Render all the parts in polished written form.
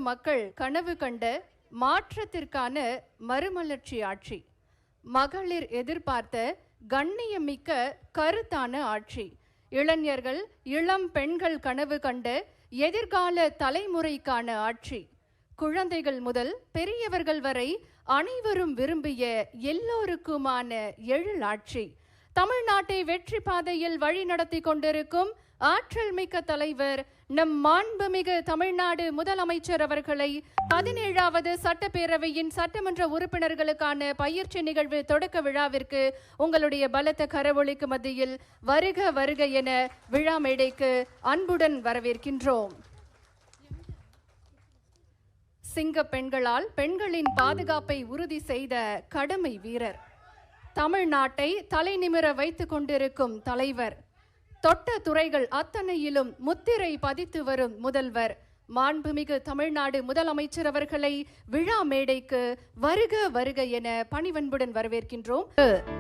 மக்கள் கனவு கண்ட மாற்றத்திற்கான மறுமலர்ச்சி ஆட்சி, மகளிர் எதிர்பார்த்த கண்ணியமிக்க கருத்தான ஆட்சி, இளைஞர்கள் இளம் பெண்கள் கனவு கண்ட எதிர்கால தலைமுறைக்கான ஆட்சி, குழந்தைகள் முதல் பெரியவர்கள் வரை அனைவரும் விரும்பிய எல்லோருக்குமான எழில் ஆட்சி, தமிழ்நாட்டை வெற்றி பாதையில் வழி நடத்தி கொண்டிருக்கும் ஆற்றல் மிக்க தலைவர் நம் மாண்புமிகு தமிழ்நாடு முதலமைச்சர் அவர்களை 17வது சட்டப்பேரவையின் சட்டமன்ற உறுப்பினர்களுக்கான பயிற்சி நிகழ்வு தொடக்க விழாவிற்கு உங்களுடைய பலத்த கரவொலிக்கு மத்தியில் வருக வருக என விழா மேடைக்கு அன்புடன் வரவேற்கின்றோம். சிங்க பெண்களால் பெண்களின் பாதுகாப்பை உறுதி செய்த கடமை வீரர், தமிழ்நாட்டை தலைநிமிர வைத்துக் கொண்டிருக்கும் தலைவர், தொட்ட துறைகள் அத்தனையிலும் முத்திரை பதித்து வரும் முதல்வர், மாண்புமிகு தமிழ்நாடு முதலமைச்சர் அவர்களை விழா மேடைக்கு வருக வருக என பணிவன்புடன் வரவேற்கின்றோம்.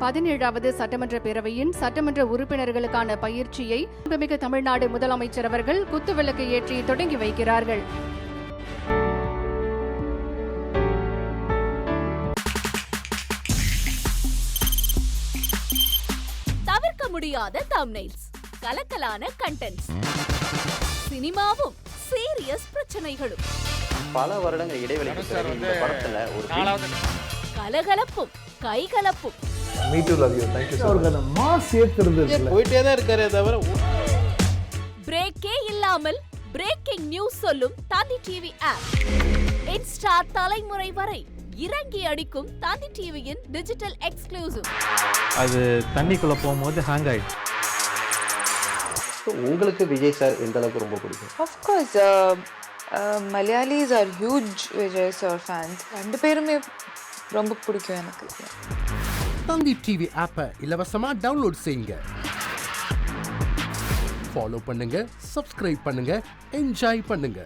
17வது சட்டமன்ற பேரவையின் சட்டமன்ற உறுப்பினர்களுக்கான பயிற்சியை மாண்புமிகு தமிழ்நாடு முதலமைச்சர் அவர்கள் குத்துவிளக்கு ஏற்றி தொடங்கி வைக்கிறார்கள். தவிர்க்க முடியாத தம்ப்நெயில்ஸ், கலக்கலான கண்டென்ட்ஸ், சினிமாவும் சீரியஸ் பிரச்சனைகளும், பல வருடங்கள் இடைவெளிக்கு பிறகு இந்த படத்துல ஒரு கலகலப்பும் கைகலப்பும், போயிட்டே தான் இருக்காரே தவிர பிரேக்கே இல்லாமல் பிரேக்கிங் நியூஸ் சொல்லும் தந்தி டிவி ஆப், இன்ஸ்டா தலைமுறை வரை இறங்கி அடிக்கும் தந்தி டிவியின் டிஜிட்டல் எக்ஸ்க்ளூசிவ். அது தண்ணிக்குள்ள போகும்போது ஹேங் ஆயிடுச்சு. உங்களுக்கு விஜய் சார் எந்த அளவுக்கு ரொம்ப பிடிக்கும்? Of course, Malayalis are huge Vijay sir fans. ரெண்டு பேருமே ரொம்ப பிடிக்கும் எனக்கு. தந்தி டிவி ஆப்பை இலவசமா டவுன்லோட் செய்யுங்க, ஃபாலோ பண்ணுங்க, சப்ஸ்கிரைப் பண்ணுங்க, என்ஜாய் பண்ணுங்க.